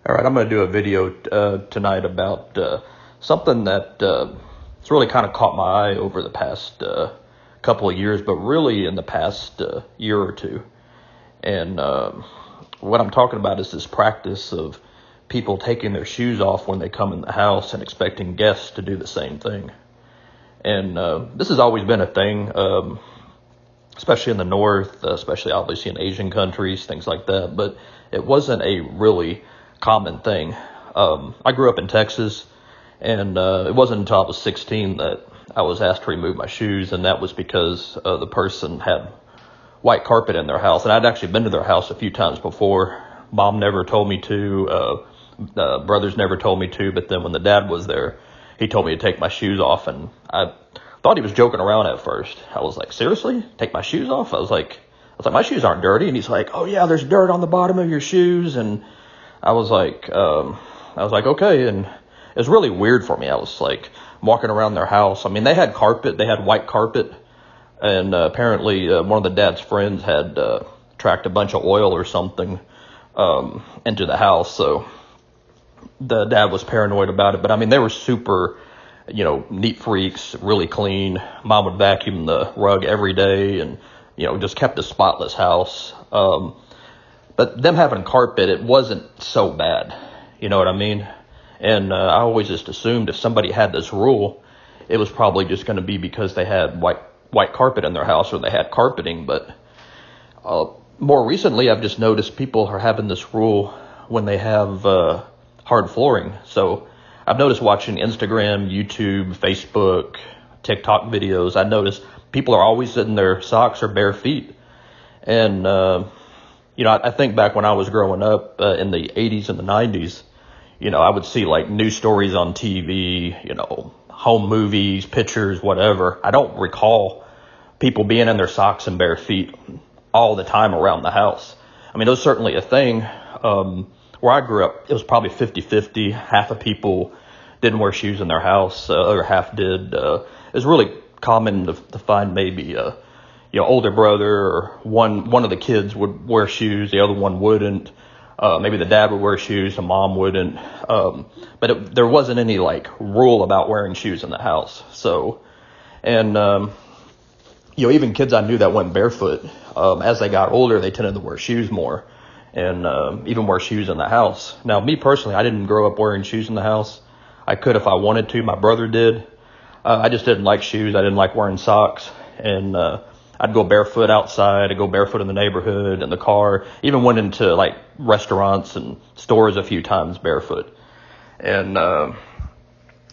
All right, I'm going to do a video tonight about something that it's really kind of caught my eye over the past couple of years, but really in the past year or two. And what I'm talking about is this practice of people taking their shoes off when they come in the house and expecting guests to do the same thing. And this has always been a thing, especially in the North, especially obviously in Asian countries, things like that. But it wasn't a really common thing. I grew up in Texas, and it wasn't until I was 16 that I was asked to remove my shoes, and that was because the person had white carpet in their house. And I'd actually been to their house a few times before. Mom never told me to, brothers never told me to, but then when the dad was there, he told me to take my shoes off, and I thought he was joking around at first. I was like, seriously? Take my shoes off? I was like, my shoes aren't dirty. And he's like, oh yeah, there's dirt on the bottom of your shoes. And I was like, okay. And it was really weird for me. I was like walking around their house. I mean, they had carpet, they had white carpet. And apparently one of the dad's friends had tracked a bunch of oil or something into the house. So the dad was paranoid about it. But I mean, they were super, neat freaks, really clean. Mom would vacuum the rug every day and, just kept a spotless house. But them having carpet, it wasn't so bad. You know what I mean? And I always just assumed if somebody had this rule, it was probably just going to be because they had white carpet in their house or they had carpeting. But more recently, I've just noticed people are having this rule when they have hard flooring. So I've noticed watching Instagram, YouTube, Facebook, TikTok videos, I noticed people are always in their socks or bare feet. And, I think back when I was growing up in the 80s and the 90s, I would see like news stories on TV, home movies, pictures, whatever. I don't recall people being in their socks and bare feet all the time around the house. I mean, it was certainly a thing. Where I grew up, it was probably 50-50. Half of people didn't wear shoes in their house, the other half did. It was really common to find maybe older brother or one of the kids would wear shoes, the other one wouldn't. Maybe the dad would wear shoes, the mom wouldn't. But there wasn't any like rule about wearing shoes in the house. So, and even kids I knew that went barefoot, as they got older, they tended to wear shoes more and even wear shoes in the house. Now, me personally, I didn't grow up wearing shoes in the house. I could if I wanted to. My brother did. I just didn't like shoes. I didn't like wearing socks. And I'd go barefoot outside. I'd go barefoot in the neighborhood, in the car. Even went into like restaurants and stores a few times barefoot. And man,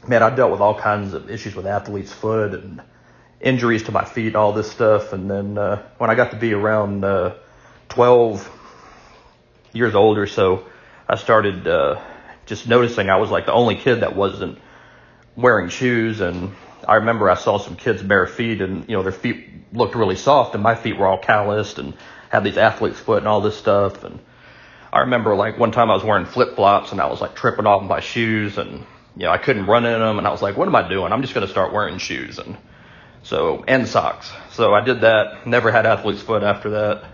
I dealt with all kinds of issues with athlete's foot and injuries to my feet, all this stuff. And then when I got to be around 12 years old or so, I started just noticing I was like the only kid that wasn't wearing shoes. And I remember I saw some kids bare feet and, their feet looked really soft and my feet were all calloused and had these athlete's foot and all this stuff. And I remember like one time I was wearing flip flops and I was like tripping off my shoes and, I couldn't run in them. And I was like, what am I doing? I'm just going to start wearing shoes and socks. So I did that. Never had athlete's foot after that.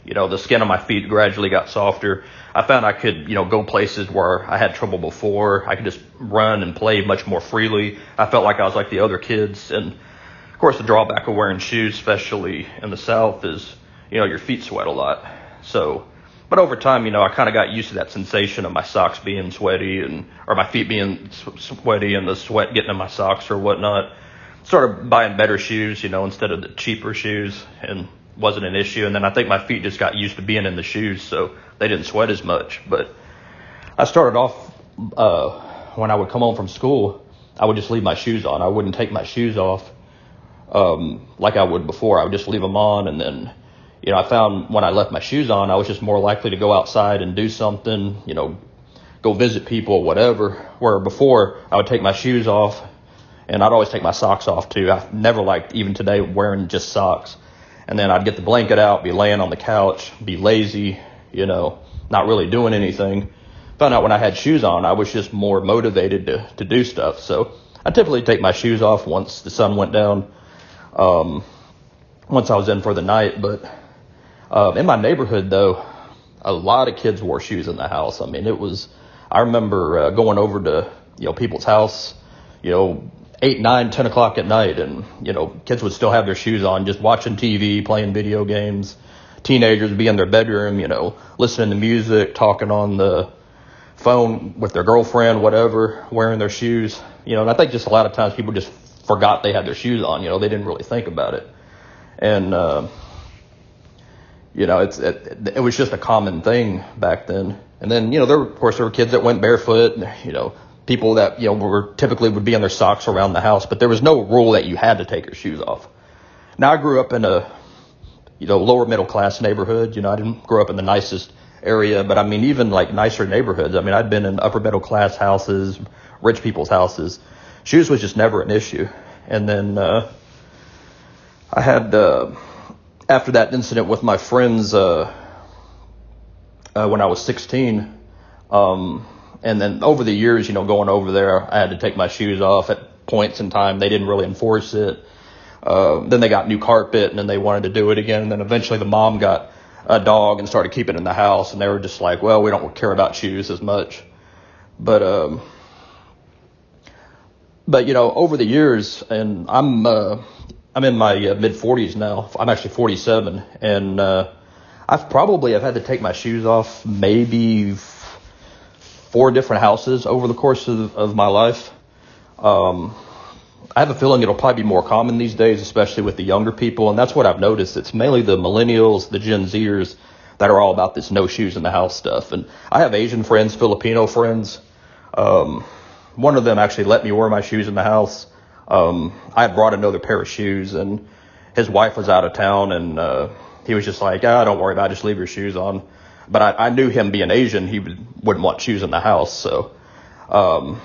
The skin on my feet gradually got softer. I found I could, go places where I had trouble before. I could just run and play much more freely. I felt like I was like the other kids. And of course, the drawback of wearing shoes, especially in the South, is, your feet sweat a lot. So, but over time, I kind of got used to that sensation of my socks being sweaty or my feet being sweaty and the sweat getting in my socks or whatnot. Started buying better shoes, instead of the cheaper shoes, and wasn't an issue. And then I think my feet just got used to being in the shoes, so they didn't sweat as much. But I started off when I would come home from school, I would just leave my shoes on. I wouldn't take my shoes off like I would before. I would just leave them on. And then, I found when I left my shoes on, I was just more likely to go outside and do something, go visit people or whatever. Where before I would take my shoes off and I'd always take my socks off too. I never liked, even today, wearing just socks. And then I'd get the blanket out, be laying on the couch, be lazy, not really doing anything. Found out when I had shoes on, I was just more motivated to do stuff. So I typically take my shoes off once the sun went down, once I was in for the night. But in my neighborhood, though, a lot of kids wore shoes in the house. I mean, I remember going over to, people's house, 8, 9, 10 o'clock at night, and, kids would still have their shoes on, just watching TV, playing video games. Teenagers would be in their bedroom, listening to music, talking on the phone with their girlfriend, whatever, wearing their shoes. And I think just a lot of times people just forgot they had their shoes on, they didn't really think about it. And, it was just a common thing back then. And then, there were kids that went barefoot, people that, typically would be in their socks around the house, but there was no rule that you had to take your shoes off. Now, I grew up in a, lower middle class neighborhood. I didn't grow up in the nicest area, but I mean, even like nicer neighborhoods. I mean, I'd been in upper middle class houses, rich people's houses. Shoes was just never an issue. And then, I had, after that incident with my friends, when I was 16, and then over the years, going over there, I had to take my shoes off at points in time. They didn't really enforce it. Then they got new carpet, and then they wanted to do it again. And then eventually the mom got a dog and started keeping it in the house, and they were just like, well, we don't care about shoes as much. But over the years, and I'm in my mid 40s now. I'm actually 47, and I've had to take my shoes off maybe 4 different houses over the course of my life. I have a feeling it'll probably be more common these days, especially with the younger people, and that's what I've noticed. It's mainly the millennials, the Gen Zers, that are all about this no shoes in the house stuff. And I have Asian friends, Filipino friends. One of them actually let me wear my shoes in the house. I had brought another pair of shoes, and his wife was out of town, and he was just like, don't worry about it, just leave your shoes on. But I knew him being Asian, he wouldn't want shoes in the house. So then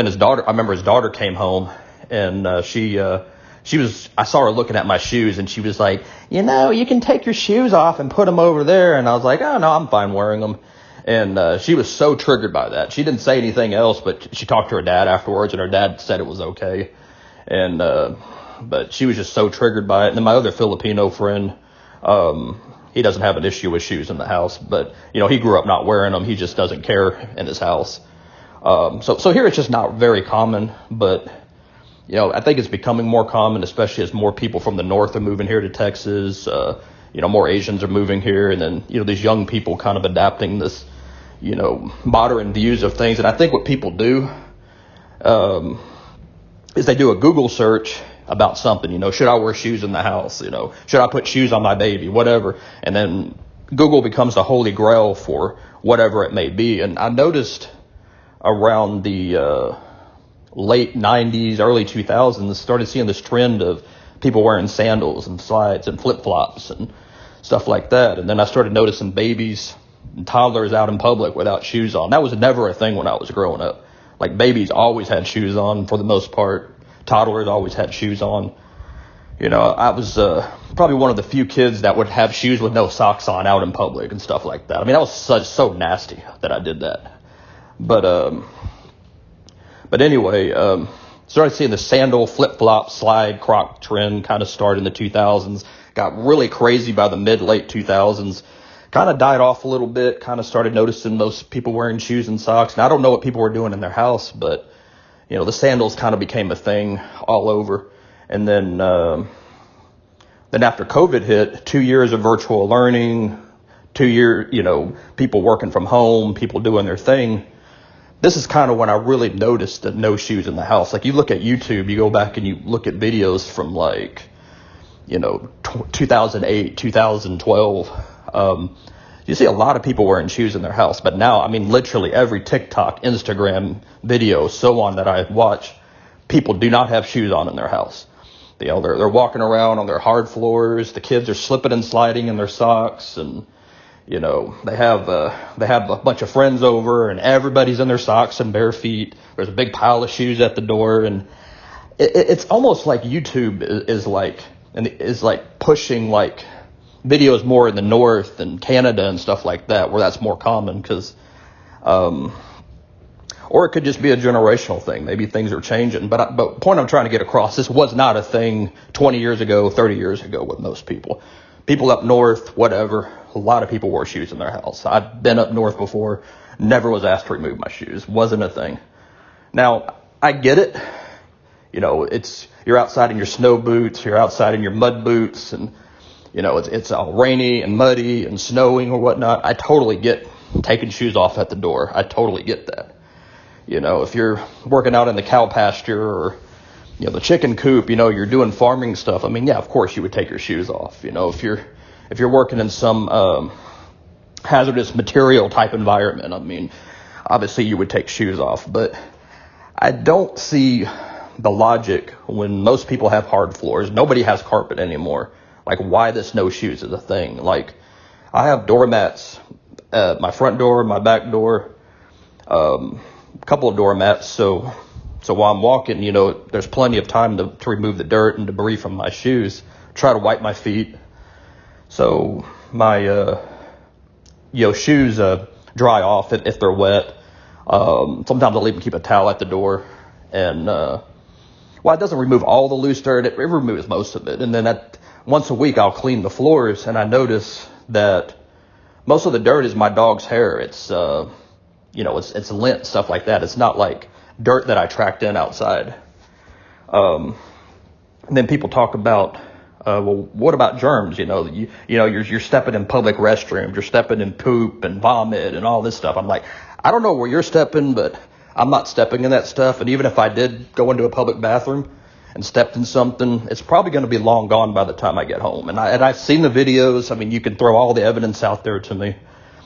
I remember his daughter came home, and I saw her looking at my shoes, and she was like, you can take your shoes off and put them over there. And I was like, oh, no, I'm fine wearing them. And she was so triggered by that. She didn't say anything else, but she talked to her dad afterwards, and her dad said it was okay. And but she was just so triggered by it. And then my other Filipino friend, he doesn't have an issue with shoes in the house, but he grew up not wearing them. He just doesn't care in his house. So here it's just not very common, but I think it's becoming more common, especially as more people from the north are moving here to Texas. More Asians are moving here, and then these young people kind of adapting this modern views of things. And I think what people do is they do a Google search about something, should I wear shoes in the house? Should I put shoes on my baby? Whatever. And then Google becomes the holy grail for whatever it may be. And I noticed around the late 90s, early 2000s, started seeing this trend of people wearing sandals and slides and flip-flops and stuff like that. And then I started noticing babies and toddlers out in public without shoes on. That was never a thing when I was growing up. Like, babies always had shoes on for the most part. Toddlers always had shoes on. I was probably one of the few kids that would have shoes with no socks on out in public and stuff like that. I mean, that was so nasty that I did that. But anyway, started seeing the sandal, flip-flop, slide, Croc trend kind of start in the 2000s. Got really crazy by the mid-late 2000s. Kind of died off a little bit. Kind of started noticing most people wearing shoes and socks. Now, I don't know what people were doing in their house, but, the sandals kind of became a thing all over. And then after COVID hit, 2 years of virtual learning, 2 years, people working from home, people doing their thing. This is kind of when I really noticed that no shoes in the house. Like, you look at YouTube, you go back and you look at videos from 2008, 2012. You see a lot of people wearing shoes in their house. But now, I mean, literally every TikTok, Instagram video, so on that I watch, people do not have shoes on in their house. They're walking around on their hard floors. The kids are slipping and sliding in their socks, and they have a bunch of friends over, and everybody's in their socks and bare feet. There's a big pile of shoes at the door, and it's almost like YouTube is pushing like videos more in the north and Canada and stuff like that, where that's more common, because or it could just be a generational thing. Maybe things are changing, but the point I'm trying to get across, this was not a thing 20 years ago, 30 years ago with most people. people up north, whatever, a lot of people wore shoes in their house. I've been up north before, never was asked to remove my shoes. Wasn't a thing. Now, I get it. You know, you're outside in your snow boots, you're outside in your mud boots, and, you know, it's all rainy and muddy and snowing or whatnot. I totally get taking shoes off at the door. I totally get that. You know, if you're working out in the cow pasture or, you know, the chicken coop, you know, you're doing farming stuff. I mean, yeah, of course you would take your shoes off. You know, if you're working in some hazardous material type environment, I mean, obviously you would take shoes off. But I don't see the logic when most people have hard floors. Nobody has carpet anymore. Like, why the snow shoes is a thing. Like, I have doormats at my front door, my back door, a couple of doormats. So while I'm walking, you know, there's plenty of time to remove the dirt and debris from my shoes, try to wipe my feet. So my, shoes dry off if they're wet. Sometimes I'll even keep a towel at the door. And, it doesn't remove all the loose dirt. It removes most of it. And then once a week, I'll clean the floors. And I notice that most of the dirt is my dog's hair. It's, it's lint, stuff like that. It's not like dirt that I tracked in outside. And then people talk about, what about germs? You know, you're stepping in public restrooms, you're stepping in poop and vomit and all this stuff. I'm like, I don't know where you're stepping, but I'm not stepping in that stuff. And even if I did go into a public bathroom and stepped in something, it's probably going to be long gone by the time I get home. And I've seen the videos. I mean, you can throw all the evidence out there to me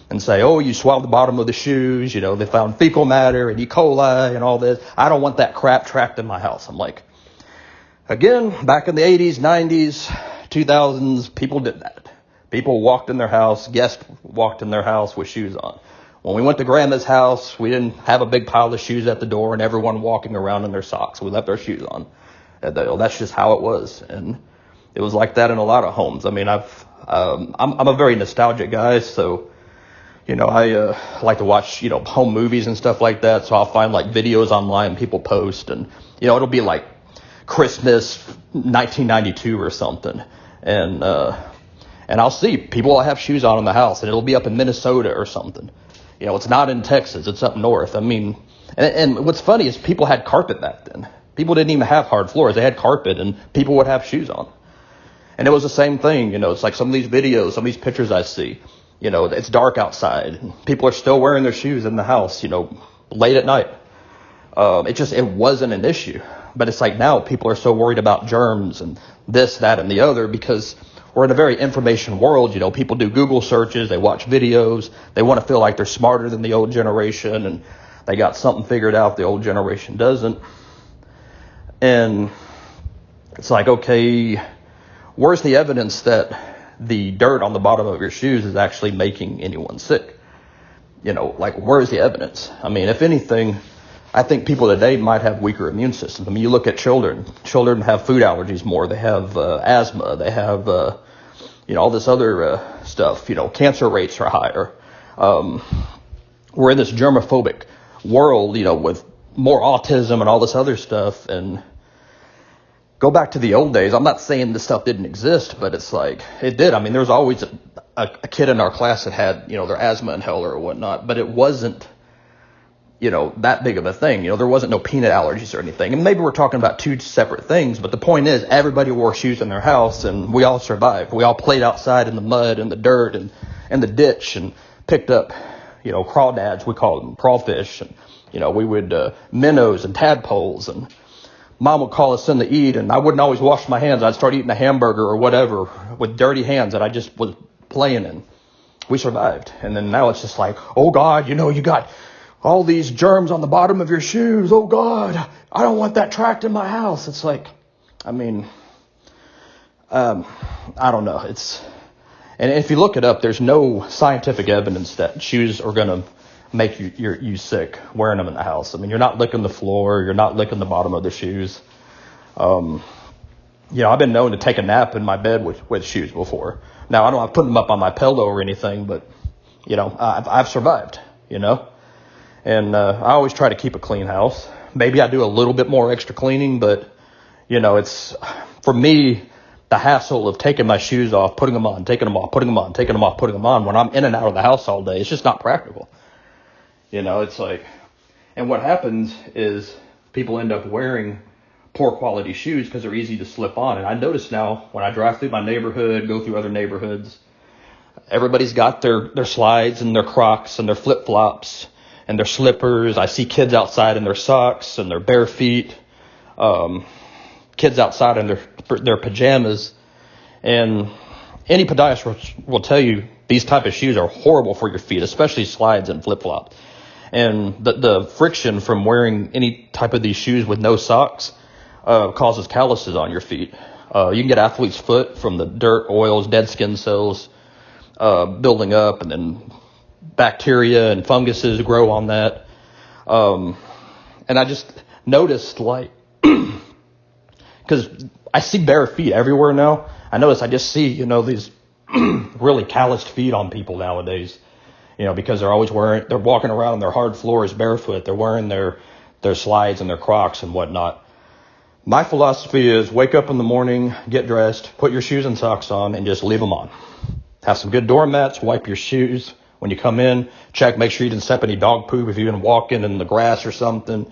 and say, oh, you swabbed the bottom of the shoes. You know, they found fecal matter and E. coli and all this. I don't want that crap tracked in my house. I'm like, again, back in the 80s, 90s, 2000s, people did that. People walked in their house, guests walked in their house with shoes on. When we went to Grandma's house, we didn't have a big pile of shoes at the door and everyone walking around in their socks. We left our shoes on. That's just how it was. And it was like that in a lot of homes. I mean, I'm a very nostalgic guy, so, you know, I like to watch, you know, home movies and stuff like that. So I'll find like videos online people post, and, you know, it'll be like Christmas 1992 or something. And I'll see people will have shoes on in the house, and it'll be up in Minnesota or something. You know, it's not in Texas, it's up north. I mean, and what's funny is people had carpet back then. People didn't even have hard floors. They had carpet, and people would have shoes on. And it was the same thing, you know, it's like some of these videos, some of these pictures I see, you know, it's dark outside, and people are still wearing their shoes in the house, you know, late at night. It wasn't an issue. But it's like now people are so worried about germs and this, that, and the other because we're in a very information world. You know, people do Google searches, they watch videos, they want to feel like they're smarter than the old generation, and they got something figured out the old generation doesn't. And it's like, okay, where's the evidence that the dirt on the bottom of your shoes is actually making anyone sick? You know, like, where's the evidence? I mean, if anything, I think people today might have weaker immune systems. I mean, you look at children. Children have food allergies more. They have asthma. They have, all this other stuff. You know, cancer rates are higher. We're in this germophobic world, you know, with more autism and all this other stuff. And go back to the old days. I'm not saying this stuff didn't exist, but it's like it did. I mean, there was always a kid in our class that had, you know, their asthma inhaler or whatnot, but it wasn't, you know, that big of a thing. You know, there wasn't no peanut allergies or anything. And maybe we're talking about two separate things, but the point is everybody wore shoes in their house and we all survived. We all played outside in the mud and the dirt and the ditch and picked up, you know, crawdads, we call them crawfish. And, you know, we would, minnows and tadpoles, and Mom would call us in to eat, and I wouldn't always wash my hands. I'd start eating a hamburger or whatever with dirty hands that I just was playing in. We survived. And then now it's just like, oh God, you know, you got all these germs on the bottom of your shoes. Oh God, I don't want that tracked in my house. It's like, I mean, I don't know. And if you look it up, there's no scientific evidence that shoes are going to make you sick wearing them in the house. I mean, you're not licking the floor. You're not licking the bottom of the shoes. You know, I've been known to take a nap in my bed with shoes before. Now, I don't have to put them up on my pillow or anything, but, you know, I've survived, you know. And I always try to keep a clean house. Maybe I do a little bit more extra cleaning, but, you know, it's, for me, the hassle of taking my shoes off, putting them on, taking them off, putting them on, taking them off, putting them on when I'm in and out of the house all day. It's just not practical. It's like, and what happens is people end up wearing poor quality shoes because they're easy to slip on. And I notice now when I drive through my neighborhood, go through other neighborhoods, everybody's got their slides and their Crocs and their flip-flops and their slippers. I see kids outside in their socks and their bare feet. Kids outside in their pajamas. And any podiatrist will tell you these type of shoes are horrible for your feet, especially slides and flip-flops. And the friction from wearing any type of these shoes with no socks causes calluses on your feet. You can get athlete's foot from the dirt, oils, dead skin cells building up, and then bacteria and funguses grow on that. And I just noticed, like, because I see bare feet everywhere now. I notice I just see, these really calloused feet on people nowadays. Because they're walking around on their hard floors barefoot. They're wearing their slides and their Crocs and whatnot. My philosophy is wake up in the morning, get dressed, put your shoes and socks on, and just leave them on. Have some good doormats, wipe your shoes when you come in, make sure you didn't step any dog poop if you've been walking in the grass or something.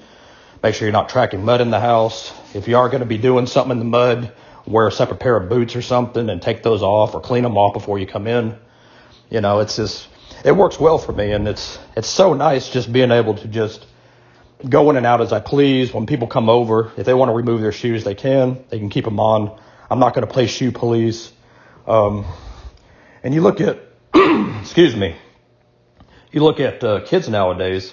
Make sure you're not tracking mud in the house. If you are going to be doing something in the mud, wear a separate pair of boots or something and take those off or clean them off before you come in. It works well for me, and it's so nice just being able to just go in and out as I please. When people come over, if they want to remove their shoes, they can keep them on. I'm not going to play shoe police. And you look at, excuse me, you look at kids nowadays.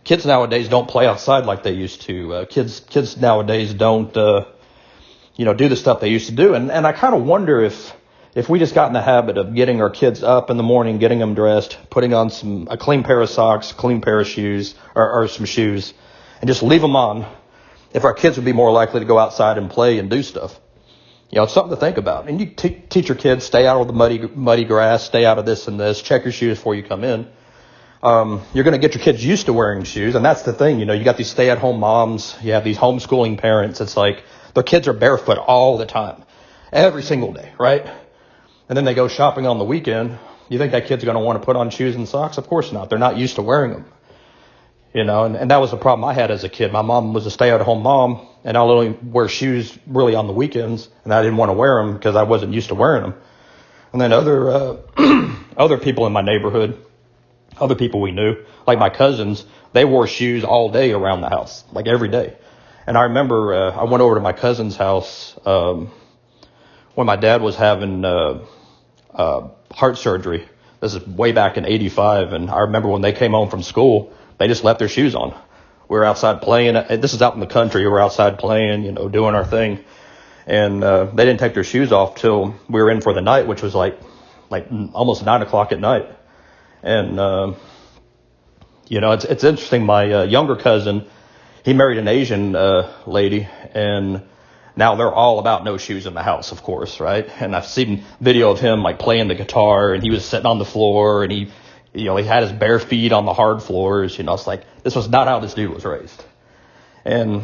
Kids nowadays don't play outside like they used to. Kids nowadays don't, do the stuff they used to do. And I kind of wonder if we just got in the habit of getting our kids up in the morning, getting them dressed, putting on a clean pair of socks, clean pair of shoes, or some shoes, and just leave them on, if our kids would be more likely to go outside and play and do stuff. It's something to think about. And you teach your kids, stay out of the muddy grass, stay out of this and this, check your shoes before you come in. You're going to get your kids used to wearing shoes, and that's the thing. You got these stay-at-home moms, you have these homeschooling parents. It's like their kids are barefoot all the time, every single day, right? And then they go shopping on the weekend. You think that kid's going to want to put on shoes and socks? Of course not. They're not used to wearing them. And that was the problem I had as a kid. My mom was a stay-at-home mom, and I'll only wear shoes really on the weekends, and I didn't want to wear them because I wasn't used to wearing them. And then other people in my neighborhood, other people we knew, like my cousins, they wore shoes all day around the house, like every day. And I remember I went over to my cousin's house when my dad was having heart surgery. This is way back in '85, and I remember when they came home from school, they just left their shoes on. We were outside playing. This is out in the country. We were outside playing, doing our thing. And they didn't take their shoes off till we were in for the night, which was like almost 9 o'clock at night. And, it's interesting. My younger cousin, he married an Asian lady, and now they're all about no shoes in the house, of course, right? And I've seen video of him like playing the guitar, and he was sitting on the floor, and he had his bare feet on the hard floors. It's like, this was not how this dude was raised. And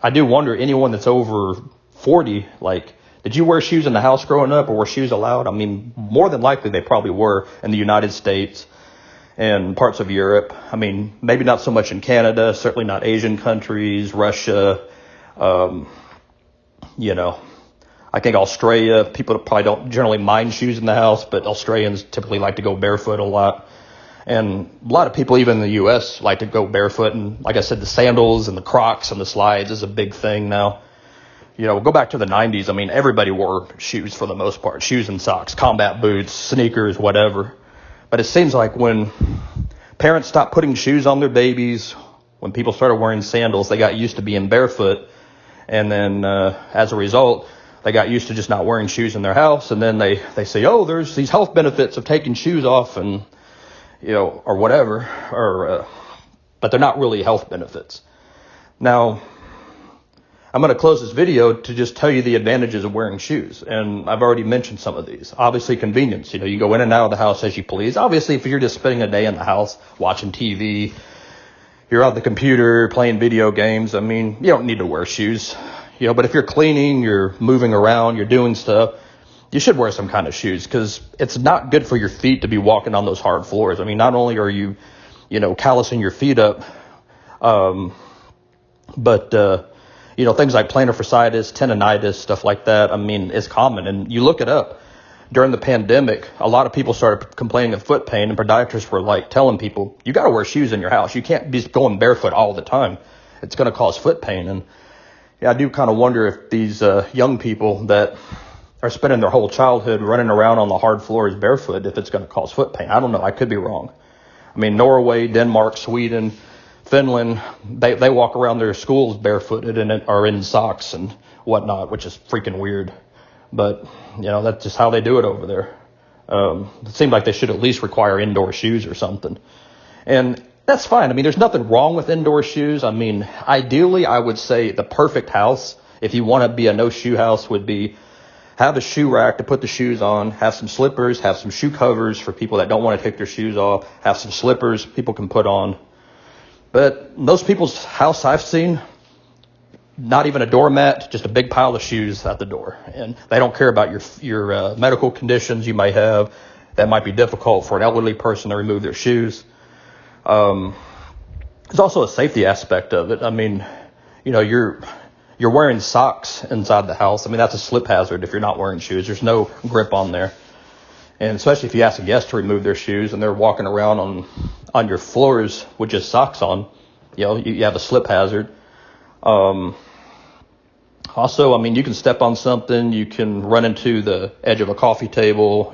I do wonder, anyone that's over 40, like, did you wear shoes in the house growing up, or were shoes allowed? I mean, more than likely they probably were in the United States and parts of Europe. I mean, maybe not so much in Canada, certainly not Asian countries, Russia, I think Australia, people probably don't generally mind shoes in the house, but Australians typically like to go barefoot a lot. And a lot of people, even in the U.S., like to go barefoot. And like I said, the sandals and the Crocs and the slides is a big thing now. Go back to the 90s. I mean, everybody wore shoes for the most part, shoes and socks, combat boots, sneakers, whatever. But it seems like when parents stopped putting shoes on their babies, when people started wearing sandals, they got used to being barefoot. And then as a result, they got used to just not wearing shoes in their house. And then they say, oh, there's these health benefits of taking shoes off and, or whatever. But they're not really health benefits. Now, I'm going to close this video to just tell you the advantages of wearing shoes. And I've already mentioned some of these. Obviously, convenience. You go in and out of the house as you please. Obviously, if you're just spending a day in the house watching TV, you're on the computer playing video games, I mean, you don't need to wear shoes. But if you're cleaning, you're moving around, you're doing stuff, you should wear some kind of shoes, because it's not good for your feet to be walking on those hard floors. I mean, not only are you, callousing your feet up, but things like plantar fasciitis, tendonitis, stuff like that, I mean, it's common. And you look it up. During the pandemic, a lot of people started complaining of foot pain, and podiatrists were like telling people, you got to wear shoes in your house. You can't be going barefoot all the time. It's going to cause foot pain. And I do kind of wonder if these young people that are spending their whole childhood running around on the hard floors barefoot, if it's going to cause foot pain. I don't know. I could be wrong. I mean, Norway, Denmark, Sweden, Finland, they walk around their schools barefooted and are in socks and whatnot, which is freaking weird. But, that's just how they do it over there. It seems like they should at least require indoor shoes or something. And that's fine. I mean, there's nothing wrong with indoor shoes. I mean, ideally, I would say the perfect house, if you want to be a no-shoe house, would be have a shoe rack to put the shoes on, have some slippers, have some shoe covers for people that don't want to take their shoes off, have some slippers people can put on. But most people's house I've seen, not even a doormat, just a big pile of shoes at the door. And they don't care about your medical conditions you might have. That might be difficult for an elderly person to remove their shoes. There's also a safety aspect of it. I mean, you're wearing socks inside the house. I mean, that's a slip hazard if you're not wearing shoes. There's no grip on there. And especially if you ask a guest to remove their shoes and they're walking around on your floors with just socks on, you have a slip hazard. Also, I mean, you can step on something, you can run into the edge of a coffee table,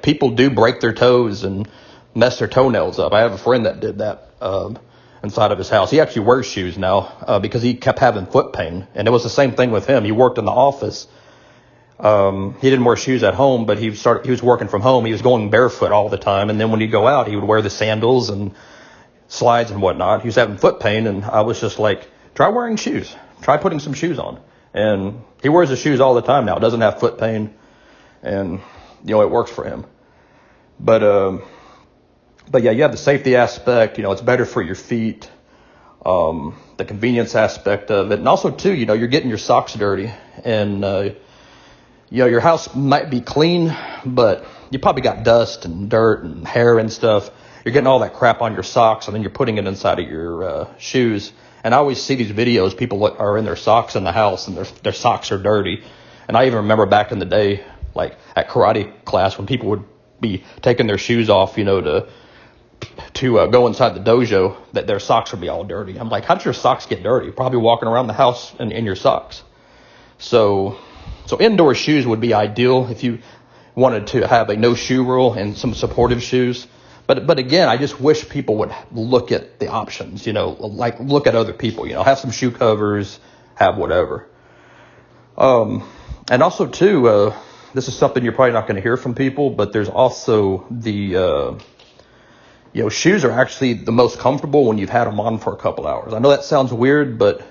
people do break their toes and mess their toenails up. I have a friend that did that, inside of his house. He actually wears shoes now, because he kept having foot pain. And it was the same thing with him. He worked in the office. He didn't wear shoes at home, but he was working from home. He was going barefoot all the time. And then when he'd go out, he would wear the sandals and slides and whatnot. He was having foot pain, and I was just like, try wearing shoes. Try putting some shoes on. And he wears the shoes all the time now. Doesn't have foot pain, and it works for him. But yeah, you have the safety aspect. It's better for your feet. The convenience aspect of it, and also too, you're getting your socks dirty, and your house might be clean, but you probably got dust and dirt and hair and stuff. You're getting all that crap on your socks, and then you're putting it inside of your shoes. And I always see these videos, people are in their socks in the house, and their socks are dirty. And I even remember back in the day, like at karate class, when people would be taking their shoes off, to go inside the dojo, that their socks would be all dirty. I'm like, how did your socks get dirty? Probably walking around the house in your socks. So indoor shoes would be ideal if you wanted to have a no shoe rule and some supportive shoes. But again, I just wish people would look at the options, like look at other people, have some shoe covers, have whatever. And also too, this is something you're probably not going to hear from people, but there's also the, shoes are actually the most comfortable when you've had them on for a couple hours. I know that sounds weird, but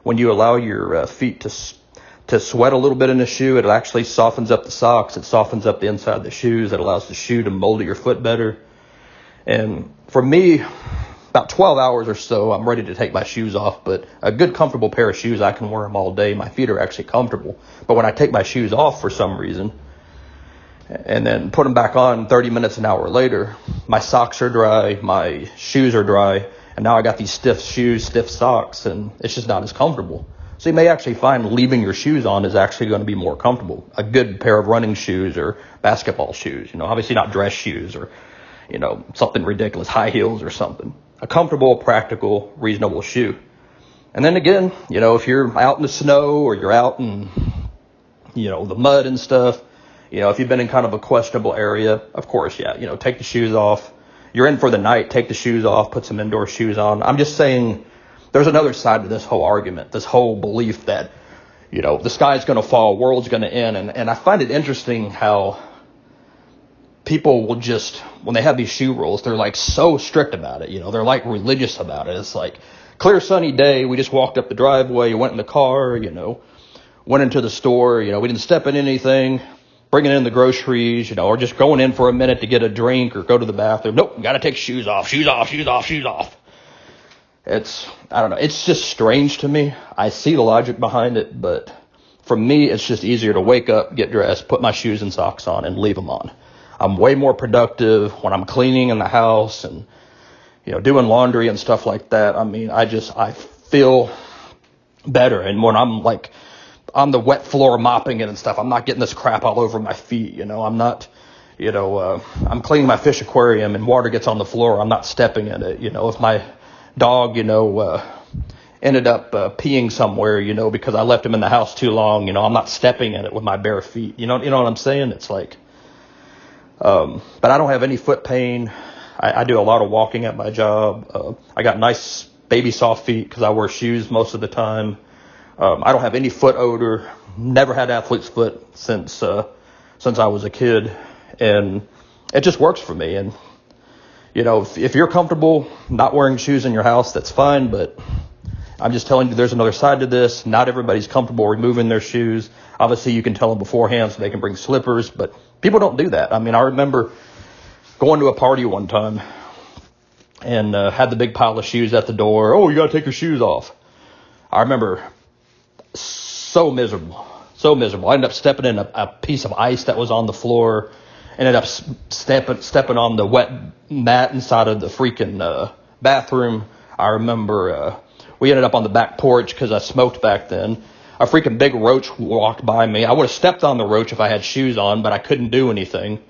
when you allow your feet to sweat a little bit in the shoe, it actually softens up the socks. It softens up the inside of the shoes. It allows the shoe to mold to your foot better. And for me, about 12 hours or so, I'm ready to take my shoes off. But a good, comfortable pair of shoes, I can wear them all day. My feet are actually comfortable. But when I take my shoes off for some reason, and then put them back on 30 minutes, an hour later, my socks are dry, my shoes are dry, and now I got these stiff shoes, stiff socks, and it's just not as comfortable. So you may actually find leaving your shoes on is actually going to be more comfortable. A good pair of running shoes or basketball shoes, obviously not dress shoes or, something ridiculous, high heels or something. A comfortable, practical, reasonable shoe. And then again, if you're out in the snow or you're out in, the mud and stuff, if you've been in kind of a questionable area, of course, yeah, take the shoes off. You're in for the night, take the shoes off, put some indoor shoes on. I'm just saying there's another side to this whole argument, this whole belief that, the sky's going to fall, world's going to end. And I find it interesting how people will just, when they have these shoe rules, they're like so strict about it. They're like religious about it. It's like clear sunny day. We just walked up the driveway, went in the car, went into the store, we didn't step in anything, bringing in the groceries, or just going in for a minute to get a drink or go to the bathroom. Nope, got to take shoes off. I don't know, it's just strange to me. I see the logic behind it, but for me, it's just easier to wake up, get dressed, put my shoes and socks on, and leave them on. I'm way more productive when I'm cleaning in the house and, doing laundry and stuff like that. I mean, I feel better. And when I'm like on the wet floor mopping it and stuff, I'm not getting this crap all over my feet. I'm not, I'm cleaning my fish aquarium and water gets on the floor. I'm not stepping in it. If my dog, ended up peeing somewhere, because I left him in the house too long, I'm not stepping in it with my bare feet. You know what I'm saying? It's like, but I don't have any foot pain. I do a lot of walking at my job. I got nice baby soft feet because I wear shoes most of the time. I don't have any foot odor. Never had athlete's foot since I was a kid, and it just works for me. And if you're comfortable not wearing shoes in your house, that's fine. But I'm just telling you, there's another side to this. Not everybody's comfortable removing their shoes. Obviously, you can tell them beforehand so they can bring slippers, but people don't do that. I mean, I remember going to a party one time and had the big pile of shoes at the door. Oh, you got to take your shoes off. I remember so miserable. I ended up stepping in a piece of ice that was on the floor. Ended up stepping on the wet mat inside of the freaking bathroom. I remember we ended up on the back porch because I smoked back then. A freaking big roach walked by me. I would have stepped on the roach if I had shoes on, but I couldn't do anything.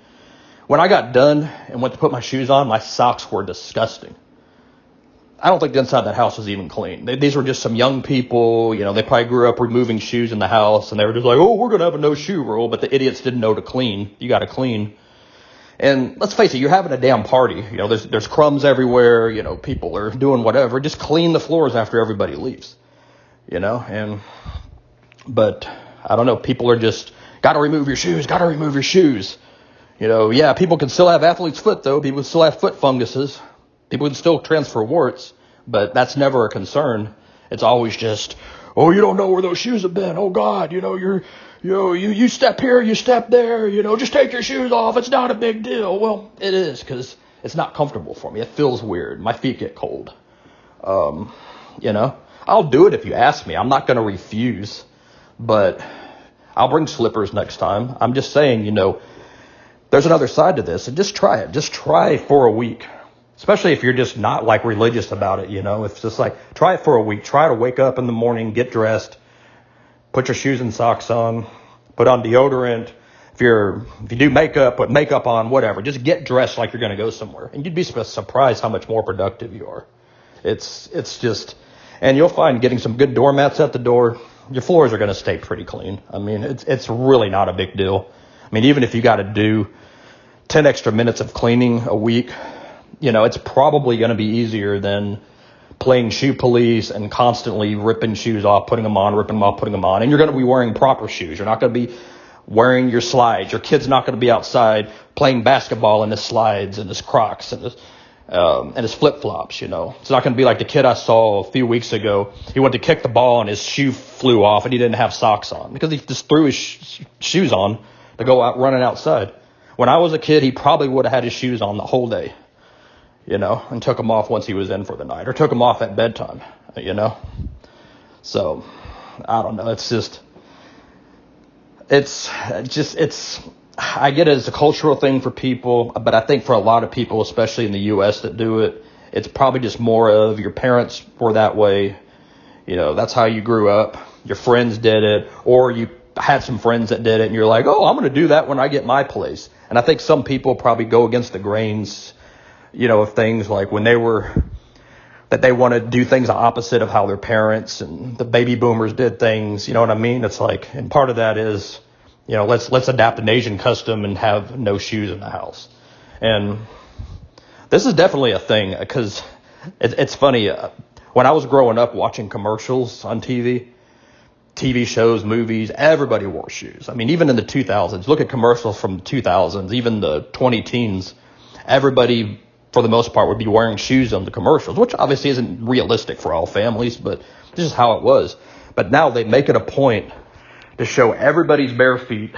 When I got done and went to put my shoes on, my socks were disgusting. I don't think the inside of that house was even clean. These were just some young people, they probably grew up removing shoes in the house, and they were just like, oh, we're going to have a no shoe rule, but the idiots didn't know to clean. You got to clean. And let's face it, you're having a damn party. There's crumbs everywhere, people are doing whatever. Just clean the floors after everybody leaves, but I don't know, people are just, got to remove your shoes. Yeah, people can still have athlete's foot, though. People still have foot funguses. People can still transfer warts, but that's never a concern. It's always just, oh, you don't know where those shoes have been. Oh, God, you step here, you step there, just take your shoes off. It's not a big deal. Well, it is, because it's not comfortable for me. It feels weird. My feet get cold. I'll do it if you ask me. I'm not going to refuse, but I'll bring slippers next time. I'm just saying, there's another side to this, and just try it. Just try for a week, especially if you're just not like religious about it. It's just like, try it for a week. Try to wake up in the morning, get dressed, put your shoes and socks on, put on deodorant. If you do makeup, put makeup on, whatever. Just get dressed like you're going to go somewhere, and you'd be surprised how much more productive you are. It's just, and you'll find getting some good doormats at the door, your floors are going to stay pretty clean. I mean, it's really not a big deal. I mean, even if you got to do 10 extra minutes of cleaning a week, it's probably going to be easier than playing shoe police and constantly ripping shoes off, putting them on, ripping them off, putting them on. And you're going to be wearing proper shoes. You're not going to be wearing your slides. Your kid's not going to be outside playing basketball in his slides and his Crocs and his flip-flops, It's not going to be like the kid I saw a few weeks ago. He went to kick the ball and his shoe flew off and he didn't have socks on because he just threw his shoes on to go out running outside. When I was a kid, he probably would have had his shoes on the whole day, and took them off once he was in for the night, or took them off at bedtime, So, I don't know. I get it as a cultural thing for people, but I think for a lot of people, especially in the U.S. that do it, it's probably just more of your parents were that way. That's how you grew up. Your friends did it, or you had some friends that did it, and you're like, oh, I'm going to do that when I get my place. And I think some people probably go against the grains, of things like when they want to do things the opposite of how their parents and the baby boomers did things. You know what I mean? It's like, and part of that is, let's adapt an Asian custom and have no shoes in the house. And this is definitely a thing because it's funny. When I was growing up watching commercials on TV shows, movies, everybody wore shoes. I mean, even in the 2000s, look at commercials from the 2000s, even the 2010s, everybody, for the most part, would be wearing shoes on the commercials, which obviously isn't realistic for all families, but this is how it was. But now they make it a point to show everybody's bare feet,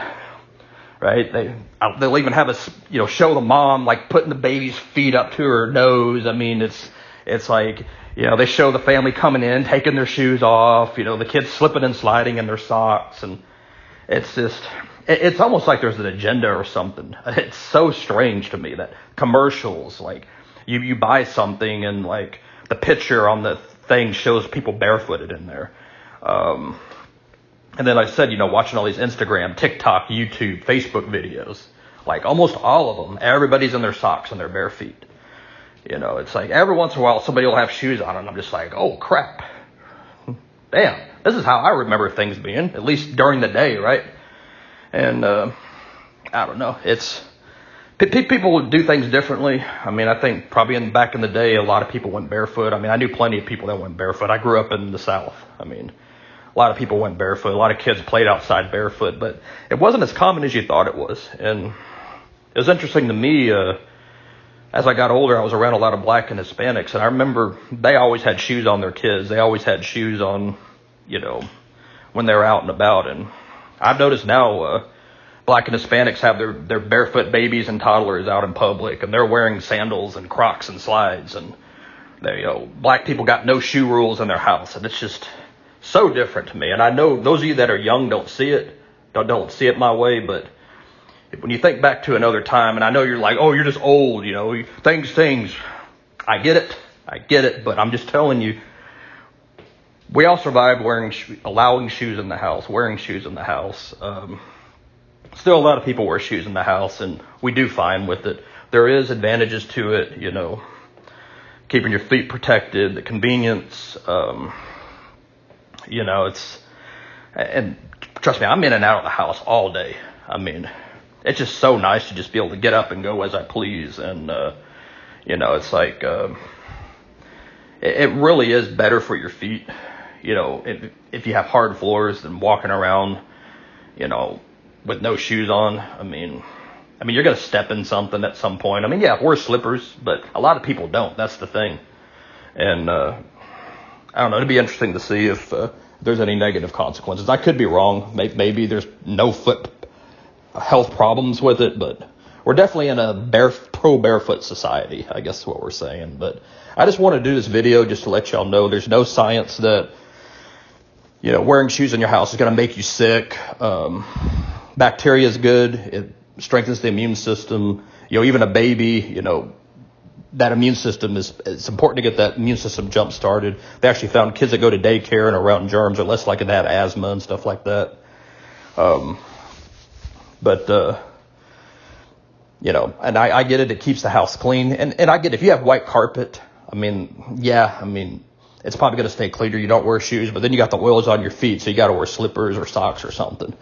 right? They'll even have us, show the mom, like, putting the baby's feet up to her nose. I mean, it's It's like, they show the family coming in, taking their shoes off, the kids slipping and sliding in their socks. And it's just, it's almost like there's an agenda or something. It's so strange to me that commercials, like you buy something and like the picture on the thing shows people barefooted in there. And then like I said, watching all these Instagram, TikTok, YouTube, Facebook videos, like almost all of them, everybody's in their socks and their bare feet. It's like every once in a while somebody will have shoes on and I'm just like, oh crap. Damn, this is how I remember things being, at least during the day, right? And I don't know, people would do things differently. I think probably back in the day, a lot of people went barefoot. I knew plenty of people that went barefoot. I grew up in the South. A lot of people went barefoot. A lot of kids played outside barefoot, but it wasn't as common as you thought it was. And it was interesting to me, as I got older, I was around a lot of black and Hispanics, and I remember they always had shoes on their kids. They always had shoes on, when they were out and about. And I've noticed now, black and Hispanics have their barefoot babies and toddlers out in public, and they're wearing sandals and Crocs and slides. And black people got no shoe rules in their house, and it's just so different to me. And I know those of you that are young don't see it my way, but when you think back to another time, and I know you're like, oh, you're just old, things. I get it, but I'm just telling you, we all survived allowing shoes in the house, wearing shoes in the house. Still, a lot of people wear shoes in the house, and we do fine with it. There is advantages to it, keeping your feet protected, the convenience, and trust me, I'm in and out of the house all day. It's just so nice to just be able to get up and go as I please. And, it's like, it really is better for your feet, if you have hard floors than walking around, with no shoes on. You're going to step in something at some point. Wear slippers, but a lot of people don't. That's the thing. And, I don't know, it'd be interesting to see if there's any negative consequences. I could be wrong. Maybe there's no foot health problems with it, but we're definitely in a pro-barefoot society, I guess is what we're saying. But I just want to do this video just to let y'all know there's no science that, wearing shoes in your house is going to make you sick. Bacteria is good. It strengthens the immune system. Even a baby, that immune system it's important to get that immune system jump started. They actually found kids that go to daycare and are around germs are less likely to have asthma and stuff like that. And I get it. It keeps the house clean. And I get it. If you have white carpet, it's probably going to stay cleaner. You don't wear shoes, but then you got the oils on your feet, so you got to wear slippers or socks or something.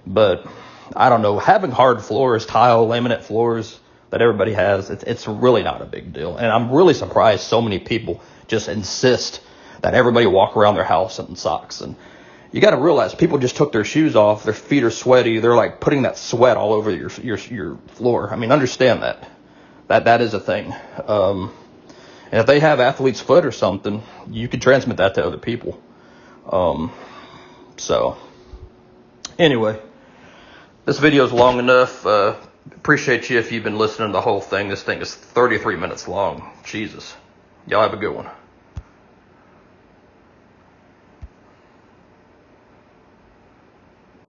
But I don't know. Having hard floors, tile, laminate floors that everybody has, it's really not a big deal. And I'm really surprised so many people just insist that everybody walk around their house in socks. And you got to realize people just took their shoes off. Their feet are sweaty. They're like putting that sweat all over your floor. Understand that is a thing. And if they have athlete's foot or something, you could transmit that to other people. So anyway, this video is long enough. Appreciate you if you've been listening to the whole thing. This thing is 33 minutes long. Jesus. Y'all have a good one.